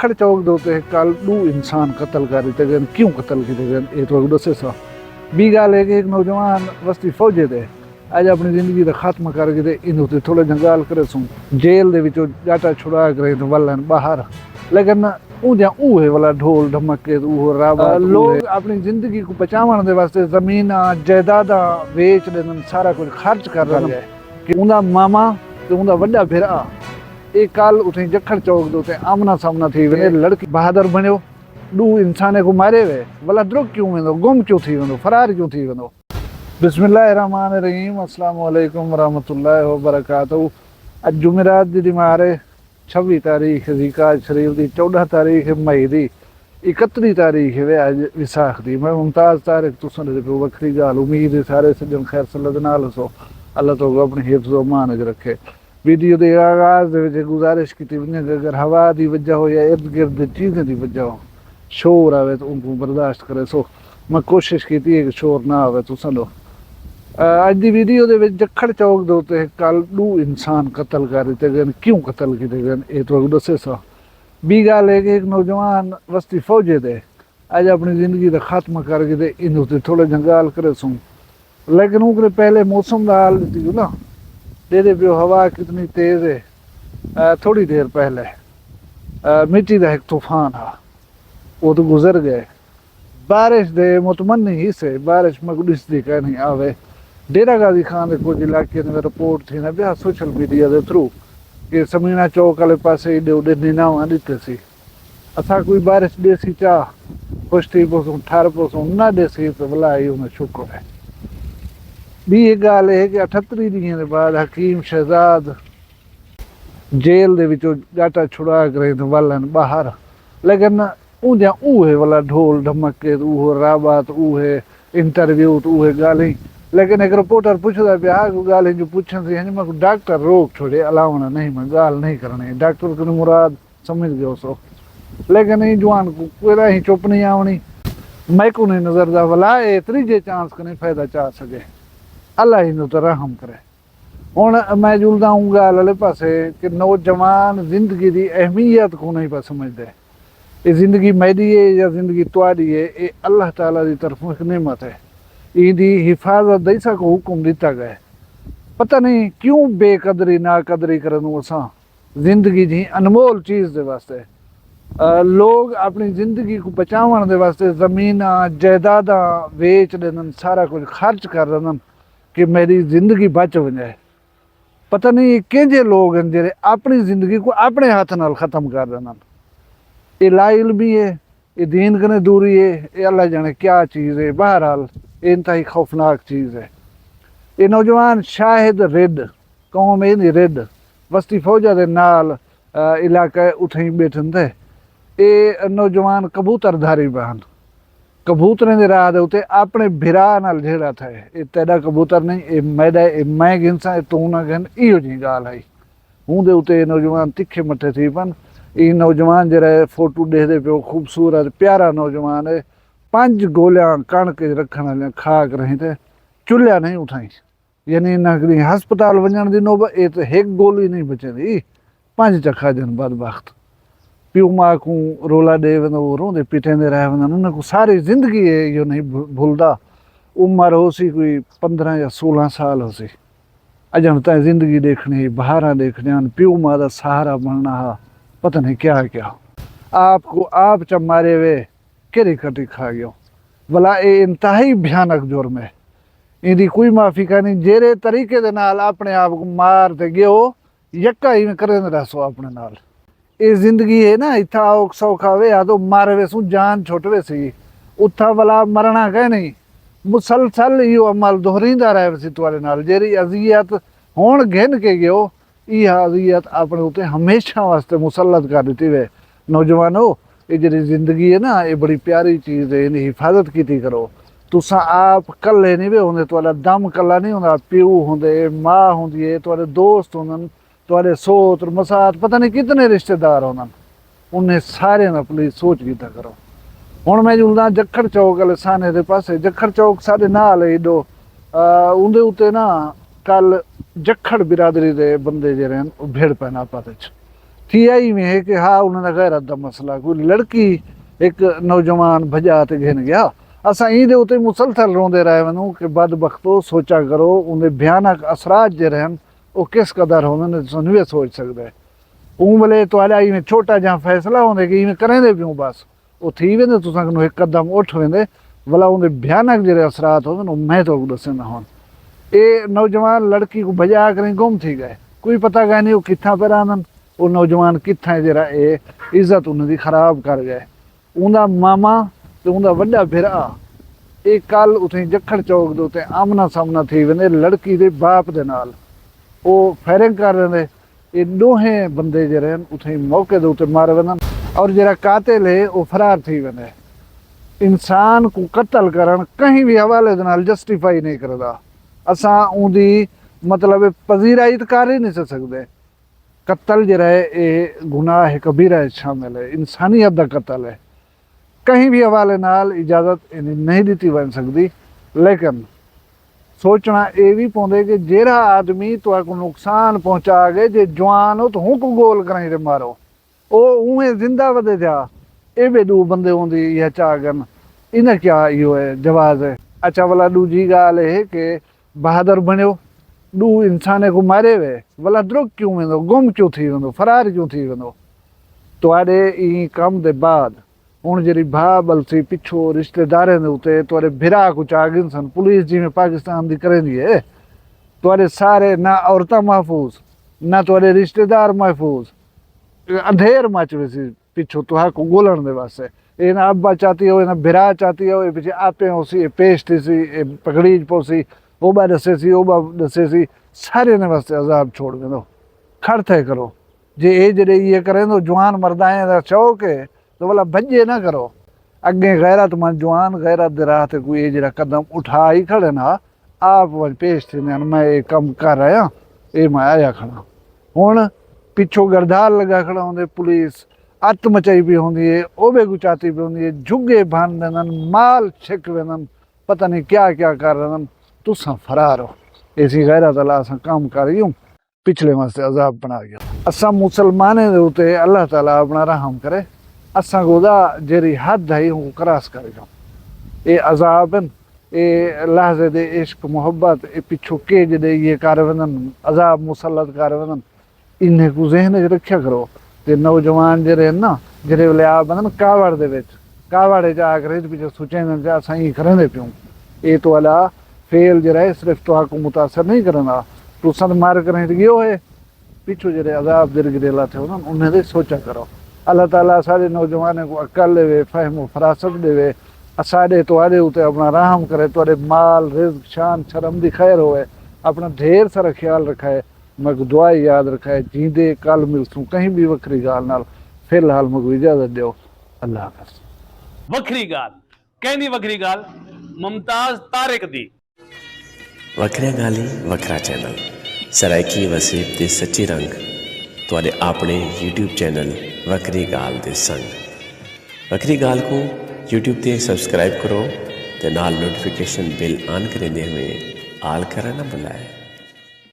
जखड़ चौक दे उत्ते कल दो इंसान कतल कर दिते गए। क्यों कतल किए गए ये तो दसे सा। बी गल है कि एक नौजवान वस्ती फौजे दे अज अपनी जिंदगी का खात्मा कर गए। इन उत्ते थोड़े जंगाल करे सूं जेल दे विचों जाटा छुड़ा करे तो वलन बाहर, लेकिन ऊंजा ऊहे वाला ढोल ढमके राबत लोग अपनी जिंदगी को बचावन दे वास्ते जमीन जायदादा वेच देन, सारा कुछ खर्च कर रहे हैं कि उनका मामा ते उनका वड्डा भिरा ये कल उठे जखड़ चौक दे उत्ते आमना सामना थी वे। लड़की बहादुर बनियो, दो इंसाने को मारे वे, भला द्रुक क्यों वेंदो, गुम क्यों थी वेंदो, फरार क्यों थी वेंदो। बिस्मिल्लाहिर्रहमानिर्रहीम, अस्सलाम वालेकुम वरहमतुल्लाहि वबरकातुहू। अज जुमेरात दी मारे 26 तारीख ज़िकात शरीफ दी, 14 तारीख मई दी, 31 तारीख है अज विसाख दी। मैं मुमताज़ तारिक तुसां दे पे वखरी गाल उम्मीद है सारे सज्जन खैर सल्लत नाल सो अल्लाह तो अपने हिफ्ज़ व मान च रखे। वीडियो के आगाज़ दे गुजारिश की वने अगर हवा की वजह हो या इर्द गिर्द चीज़ें की वजह हो शोर आवे तो उनको बर्दाश्त करे। सो मैं कोशिश की है कि शोर ना आवे तुसां लो। अज की वीडियो के जखड़ चौक दे उत्ते कल दो इंसान कतल कर दिते गए। क्यों कतल किए गए ये तो दसे सा। बी गल है कि एक नौजवान वस्ती फौजे दे अज अपनी जिंदगी का खात्मा कर गए। इन उत्ते थोड़े जंगाल करे सूं, लेकिन उनके पहले मौसम का हाल दी ना दे पियो हवा कितनी तेज है। थोड़ी देर पहले मिट्टी का एक तूफान हा वो तो गुजर गए। बारिश दे मुतमन्नी हिस्से बारिश मगडिस दी कहनी आवे। डेरा गाजी खान के कुछ इलाके में रिपोर्ट थी ना बिया सोशल मीडिया के थ्रू कि समीना चौक वाले पास एडे उडे नीनावा दिते सी। असा कोई बारिश देसी चाह खुश थी पोसूं ठार पोसूं ना देसी तो भला ही उन्हें शुक्र है। भी एक गल है कि 38 दिन के बाद हकीम शहजाद जेल दे विचों जाटा छुड़ा करे तो वलन बाहर, लेकिन ऊंजा ऊहे वाला ढोल ढमके राबत ऊहे इंटरव्यू तो ऊहे गाली। लेकिन एक रिपोर्टर पूछता पे गाली जो पूछन सी मैं डॉक्टर रोक छोड़े अलावना नहीं मैं गाल नहीं करनी डॉक्टर को मुराद समझ गयो सो। लेकिन ये जवान को कोई ही चुप नहीं आवनी मैं को नहीं नजर दा भला ए त्रीजे चांस कने फायदा चाह सके अल्लाह ही तो रहम करे। हुण मैं जुलदा हूँ गाल वाले पासे कि नौजवान जिंदगी की अहमियत को नहीं पा समझते। ये जिंदगी मेरी है या जिंदगी तुआरी है, ये अल्लाह ताला की तरफों एक नेमत है। इहदी हिफाजत दैसा को हुक्म दिता गया। पता नहीं क्यों बेकदरी नाकदरी करन असां जिंदगी जी अनमोल चीज़ दे वास्ते लोग अपनी जिंदगी को बचावन दे वास्ते जमीन जायदादा वेच देन, सारा कुछ खर्च कर देन कि मेरी जिंदगी बच वजे। पता नहीं केंजे लोग हैं जेरे अपनी जिंदगी को अपने हाथ नाल खत्म कर देन। ये लाइल भी है, ये दीन कने दूरी है, ये अल्लाह जाने क्या चीज़ है। बहरहाल इंतहाई खौफनाक चीज़ है। ये नौजवान शाहिद रिड कौम है रिड वस्ती फौजा दे नाल इलाका उठे बैठन थे। ये नौजवान कबूतरधारी बहन कबूतरें दे राह दे उत्ते अपने भिरा नाल झेड़ा था। ये तेरा कबूतर नहीं ये मैदा ये मैं गिनसा तू ना गिन इहो जी गाल आई। हूँ दे उत्ते नौजवान तिखे मठे थी पन। ये नौजवान जरा फोटो देखते पे खूबसूरत प्यारा नौजवान है। 5 गोलियां कणक रखने वाले खा कर रहे थे चुल्हा नहीं उठाई, यानी नगरी हस्पताल वजन की नौबत ये तो एक गोली नहीं बचे थी 5 चखा जन बदबख्त प्यू माँ को रोला दे वो रोंदे पिटेंदे रहे उन्हें सारी जिंदगी है यो नहीं भूलता। उम्र हो सी कोई 15 या 16 साल हो सी अजन तय जिंदगी देखनी बहारा देखने प्यू माँ का सहारा बनना हा पता नहीं क्या क्या आपको आप च मारे वे केरी कटी खा गयो। भला ये इंतहाई भयानक जुर्म है। इहदी कोई माफ़ी का नहीं। जेरे तरीके दे नाल अपने आप को मार ते गयो यक्का ही में करें रसो अपने नाल। ये जिंदगी है ना इतना औख सौखा वे या तो मारवे सू जान छुटवे सी उथा भला मरना कह नहीं मुसलसल यो अमल दोहरींदा रहे सी तुआरे नाल। जेरी अजियत होण घिन के गयो यह अजियत अपने उत्ते हमेशा वास्ते मुसलत कर दी वे। नौजवानों ये जी जिंदगी है ना ये बड़ी प्यारी चीज़ है, इन्हें हिफाजत की करो। तुसा आप कल्ले नहीं वे होंगे, तुहाडा दम कल्ला नहीं होंदा। प्यू होंदे माँ होंदी है तुहाडे दोस्त होंदन तुहाडे सोत मसात पता नहीं कितने रिश्तेदार होंदन उन्हें सारे अपनी सोच कीता करो। हुण मैं जुलदा जखड़ चौक वाले साने दे पासे जखड़ चौक साडे नाल एडो उंदे उत्ते ना कल जखड़ बिरादरी दे बंदे जेरे भिड़ पैन आपस च किया ही में है कि हाँ उन्होंने गैरत का मसला कोई लड़की एक नौजवान भजा ते घेन गया असा इहदे उत्ते मुसलसल रोंदे रहे वनू कि बदबख्तो सोचा करो उन्हें भयानक असरात जे रहन वो किस कदर होंदे तुसीं नहीं सोच सकदे ऊं भले तुहाडा इवें छोटा जहा फैसला होंदे कि इवें करेंदे पियूं बस वो थी वेंदे तुसां कनो एक कदम उठ वेंदे भला उन्हें भयानक जेड़े असरात होंदे वो मैं तो दसंदा होन ये नौजवान लड़की को भजा कर गुम थी गए कोई पता गै नहीं वो कित्थां पे रहंदन वो नौजवान कित्थां जरा ये इज्जत उन्हें खराब कर गए उनका मामा तो उनका वड्डा भरा ये कल उठे जखड़ चौक दे उत्ते आमना सामना थी वेंदे लड़की दे बाप दे नाल वो फायरिंग कर रहे ये दोहें बंदे जरे उठे मौके दे उत्ते मार वेंदन और जरा कातिल है वो फरार थी वेंदे इंसान को कत्ल करन कहीं भी हवाले दे नाल जस्टिफाई नहीं करदा असां उंदी मतलब पजीराई कर ही नहीं सकदे कत्ल जरा है ये गुनाह है कबीरा है शामिल है इंसानियत का कत्ल है कहीं भी हवाले नाल इजाजत नहीं दी बन सकती लेकिन सोचना ये भी पौंदे कि जेड़ा आदमी तो को नुकसान पहुंचा गए जे जवान हो तो हूँ को गोल कराई दे मारो ओ उहें जिंदा वधे जा ये भी दू बंदे होंदी या चागन इन क्या यो है जवाज है अच्छा वाला दूजी गाल है कि बहादुर बनो दू इंसाने को मारे वे भला द्रुक क्यों वेंदो गुम क्यों थी वेंदो फरार क्यों थी वेंदो तुहाडे ई कम दे बाद हुण जड़ी भाउ बलसी पिछो रिश्तेदारें दे उत्ते तुहाडे भिरा को चागिन सन पुलिस जिवें पाकिस्तान दी करेंदी है तुहाडे सारे ना औरतां महफूज ना तुहाडे रिश्तेदार महफूज अंधेर मच वैसी पिछो तुहा को गोलण दे वास्ते ये ना अब्बा चाहती हो ना भिरा चाहती हो पिछे आपे होसी पेश थी सी पकड़ीज पोसी ओबा दसे सी ओबा दसे सी सारे ने वास्ते अजाब छोड़ वेंदो खड़ थे करो जे ये जड़े ये करें तो जवान मर्दाएं दा शौक है तो भला भजे ना करो अगे गैरतमंद जवान गैरत दे राह ते कोई जरा कदम उठा ही खड़े ना आप वह पेश थे मैं ये कम कर रहा ये मैं आया खड़ा हुण पिछो गरदार लगा खड़ा होंदे पुलिस अत मचाई पी होंदी है ओबे गुचाती पी होंदी है झुगे भान देंदन माल छिक वेंदन पता नहीं क्या क्या कर रहे तुसां फरार हो ऐसी गैरत अल्लाह असां काम कर यूं पिछले वास्ते अजाब बना गया असां मुसलमाने दे उते अल्लाह ताला अपना रहम करे असां गोदा जेरी हद है वो क्रॉस कर जाओ ये अजाब ये लहजे दे इश्क मोहब्बत ये पिछो के जड़े ये कर वनन अजाब मुसलत कर वनन इन्हें को जहन च रखा करो ते नौजवान जड़े ना जेरे वेले आ बनन कावड़ दे विच कावड़े जा कर पिछे सोचेंदे जे असां ही करेंदे पियूं ये तो अला फेल जरा है सिर्फ तो को मुतासर नहीं करना तुसन मार करें गयो है पिछू जरे अजाब दिल गिरेला थे उन्हें दे सोचा करो अल्लाह ताला सारे नौजवान को अकल देवे फहम फरासत देवे साढ़े तुआरे उते अपना रहम करे तुआरे माल रिज़्क शान शर्म दी खैर होए अपना ढेर सारा ख्याल रखाए मग दुआ याद रखाए जींदे कल मिलसूं कहीं भी वखरी गाल नाल फिलहाल मग इजाजत दो अल्लाह हाफ़िज़ वखरी गाल कहंदी वखरी गाल मुमताज तारिक दी वखरिया गाली वखरा चैनल सराइकी वसीब दे सच्ची रंग तुहाडे अपने YouTube चैनल वखरी गाल दे संग वखरी गाल को YouTube ते सब्सक्राइब करो ते नाल नोटिफिकेशन बिल ऑन करेंदे हुए आल करना ना भुलाए।